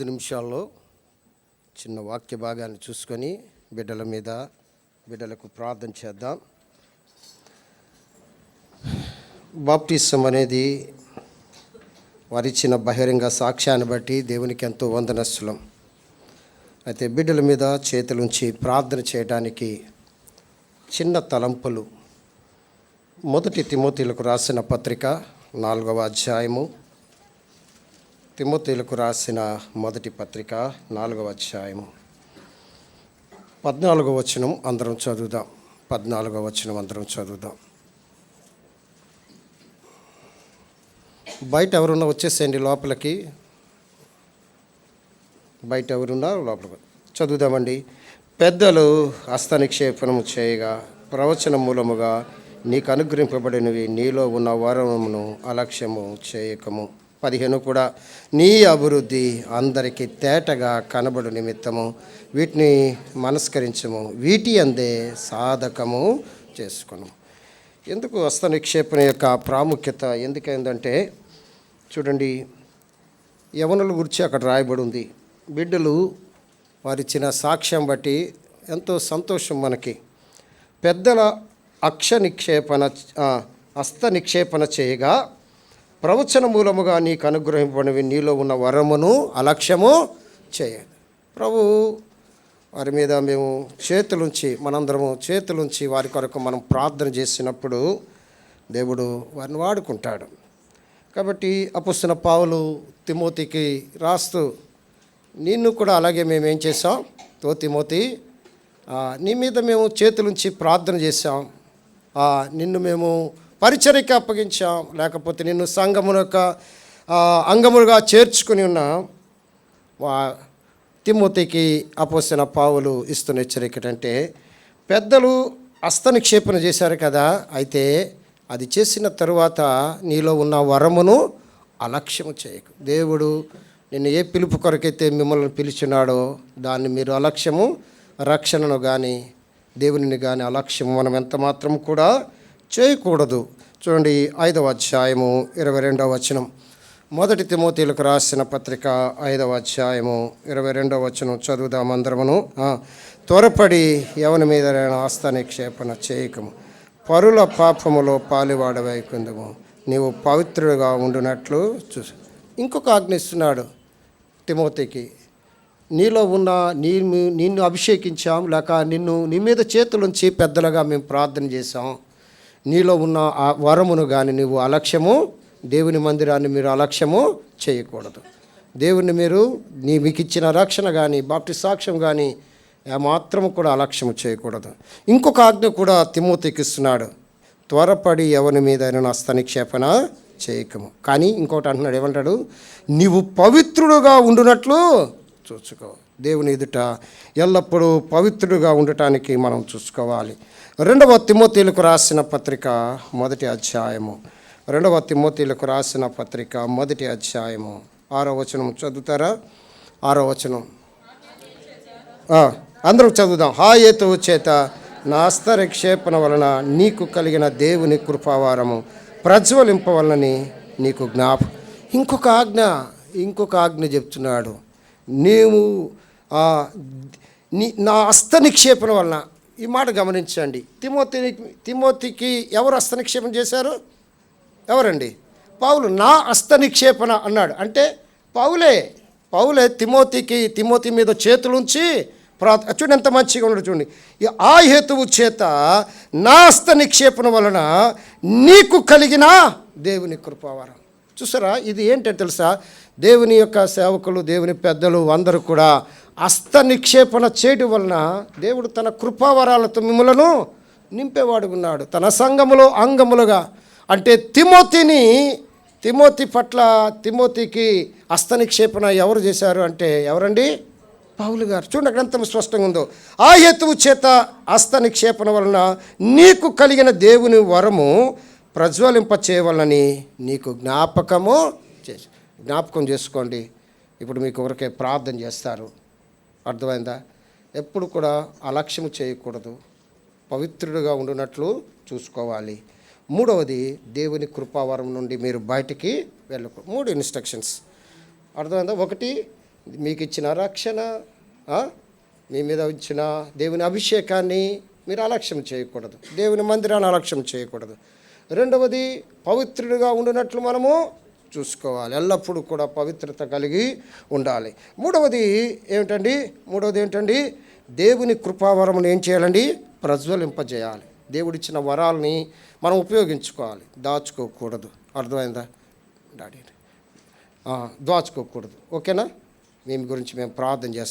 5 నిమిషాల్లో చిన్న వాక్య భాగాన్ని చూసుకొని బిడ్డలకు ప్రార్థన చేద్దాం. బాప్టిజం అనేది వారిచ్చిన బహిరంగ సాక్ష్యాన్ని బట్టి దేవునికి ఎంతో వందనస్తులం. అయితే బిడ్డల మీద చేతులుంచి ప్రార్థన చేయడానికి చిన్న తలంపులు. 1 తిమోతీలకు రాసిన పత్రిక 4వ అధ్యాయము. తిమోతీలకు రాసిన మొదటి పత్రిక 4వ అధ్యాయము 14వ వచనం అందరం చదువుదాం. 14వ వచనం అందరం చదువుదాం. బయట ఎవరున్నా వచ్చేసేయండి లోపలికి. బయట ఎవరున్నా లోపలికి చదువుదామండి. పెద్దలు హస్తనిక్షేపణము చేయగా ప్రవచన మూలముగా నీకు అనుగ్రహింపబడినవి నీలో ఉన్న వరమును అలక్ష్యము చేయకము. 15 కూడా నీ అభివృద్ధి అందరికీ తేటగా కనబడు నిమిత్తము వీటిని మనస్కరించము, వీటి అందే సాధకము చేసుకును. ఎందుకు హస్త నిక్షేపణ యొక్క ప్రాముఖ్యత ఎందుకైందంటే చూడండి, యవనుల గురించి అక్కడ రాయబడి ఉంది. బిడ్డలు వారిచ్చిన సాక్ష్యం బట్టి ఎంతో సంతోషం మనకి. పెద్దల హస్త నిక్షేపణ చేయగా ప్రవచన మూలముగా నీకు అనుగ్రహింపబడినవి నీలో ఉన్న వరమును అలక్ష్యము చేయాలి. ప్రభు వారి మీద మేము మనందరము చేతులుంచి వారి కొరకు మనం ప్రార్థన చేసినప్పుడు దేవుడు వారిని వాడుకుంటాడు. కాబట్టి అపొస్తలుడైన పౌలు తిమోతికి రాస్తూ నిన్ను కూడా అలాగే మేము ఏం చేసాం, తిమోతి నీ మీద మేము చేతులుంచి ప్రార్థన చేశాం, నిన్ను మేము పరిచర్యకి అప్పగించాం, లేకపోతే నిన్ను సంఘమున యొక్క అంగములుగా చేర్చుకుని ఉన్నాం. తిమోతికి అపొస్తలుడైన పౌలు ఇస్తున్న హెచ్చరిక ఏంటంటే, పెద్దలు హస్తనిక్షేపణ చేశారు కదా, అయితే అది చేసిన తరువాత నీలో ఉన్న వరమును అలక్ష్యము చేయకు. దేవుడు నిన్ను ఏ పిలుపు కొరకైతే మిమ్మల్ని పిలిచినాడో దాన్ని మీరు అలక్ష్యము, రక్షణను కానీ దేవునిని కానీ అలక్ష్యము మనం ఎంత మాత్రం కూడా చేయకూడదు. చూడండి 5వ అధ్యాయము 22వ వచనం. 1 తిమోతీలకు రాసిన పత్రిక 5వ అధ్యాయము 22వ వచనం చదువుదాం అందరమును. త్వరపడి ఎవరి మీద హస్త నిక్షేపణ చేయకము, పరుల పాపములో పాలువాడవైకుందుము, నీవు పవిత్రుడుగా ఉండునట్లు చూసి. ఇంకొక ఆజ్ఞ ఇస్తున్నాడు తిమోతికి. నీలో ఉన్న నిన్ను అభిషేకించాం, లేక నీ మీద చేతులుంచి పెద్దలుగా మేము ప్రార్థన చేశాం. నీలో ఉన్న ఆ వరమును కానీ నువ్వు అలక్ష్యము, దేవుని మందిరాన్ని మీరు అలక్ష్యము చేయకూడదు. దేవుని మీకు ఇచ్చిన రక్షణ కానీ బాప్టిజం సాక్ష్యం కానీ మాత్రము కూడా అలక్ష్యము చేయకూడదు. ఇంకొక ఆజ్ఞ కూడా తిమోతికి ఇస్తున్నాడు. త్వరపడి ఎవరి మీద హస్త నిక్షేపణ చేయకము. కానీ ఇంకోటి అంటున్నాడు, ఏమంటాడు, నీవు పవిత్రుడుగా ఉండునట్లు చూసుకో. దేవుని ఎదుట ఎల్లప్పుడూ పవిత్రుడుగా ఉండటానికి మనం చూసుకోవాలి. 2వ తిమోతీలకు రాసిన పత్రిక 1వ అధ్యాయము 2వ తిమోతీలకు రాసిన పత్రిక 1వ అధ్యాయము 6వ వచనం చదువుతారా? 6వ వచనం అందరూ చదువుదాం. హేతువు చేత నా హస్త నిక్షేపణ వలన నీకు కలిగిన దేవుని కృపావారము ప్రజ్వలింపవలనని నీకు ఇంకొక ఆజ్ఞ చెప్తున్నాడు. నీవు నా హస్త నిక్షేపణ వలన. ఈ మాట గమనించండి. తిమోతికి ఎవరు హస్త నిక్షేపణ చేశారు? ఎవరండి? పౌలు. నా హస్త నిక్షేపణ అన్నాడు అంటే పౌలే తిమోతి మీద చేతులుంచి చూడండి ఎంత మంచిగా ఉన్నాడు. చూడండి, ఆ హేతువు చేత నా హస్త నిక్షేపణ వలన నీకు కలిగిన దేవుని కృపావరం. చూసారా, ఇది ఏంటంటే తెలుసా, దేవుని యొక్క సేవకులు, దేవుని పెద్దలు అందరూ కూడా హస్త నిక్షేపణ చేయడం వలన దేవుడు తన కృపావరాలతో మిమ్మలను నింపేవాడు ఉన్నాడు. తన సంఘములో అంగములుగా అంటే తిమోతికి హస్త నిక్షేపణ ఎవరు చేశారు అంటే ఎవరండి? పౌలు గారు. చూడండి అక్కడ ఎంత స్పష్టంగా ఉందో. ఆ హేతువు చేత హస్త నిక్షేపణ వలన నీకు కలిగిన దేవుని వరము ప్రజ్వలింప చేయవలనని నీకు జ్ఞాపకం చేసుకోండి. ఇప్పుడు మీకు ఎవరికే ప్రార్థన చేస్తారు, అర్థమైందా? ఎప్పుడు కూడా అలక్ష్యము చేయకూడదు, పవిత్రుడుగా ఉండునట్లు చూసుకోవాలి. 3వది, దేవుని కృపావరం నుండి మీరు బయటికి వెళ్ళకూడదు. 3 ఇన్స్ట్రక్షన్స్, అర్థమైందా? 1 మీకు ఇచ్చిన రక్షణ, మీ మీద ఇచ్చిన దేవుని అభిషేకాన్ని మీరు అలక్ష్యం చేయకూడదు. దేవుని మందిరాన్ని అలక్ష్యం చేయకూడదు. రెండవది, పవిత్రుడిగా ఉండినట్లు మనము చూసుకోవాలి. ఎల్లప్పుడూ కూడా పవిత్రత కలిగి ఉండాలి. మూడవది ఏంటండి? దేవుని కృపావరమును ఏం చేయాలండి? ప్రజ్వలింపజేయాలి. దేవుడిచ్చిన వరాలని మనం ఉపయోగించుకోవాలి, దాచుకోకూడదు. అర్థమైందా డాడీ? దాచుకోకూడదు. ఓకేనా? మీ గురించి మేము ప్రార్థన చేస్తాం.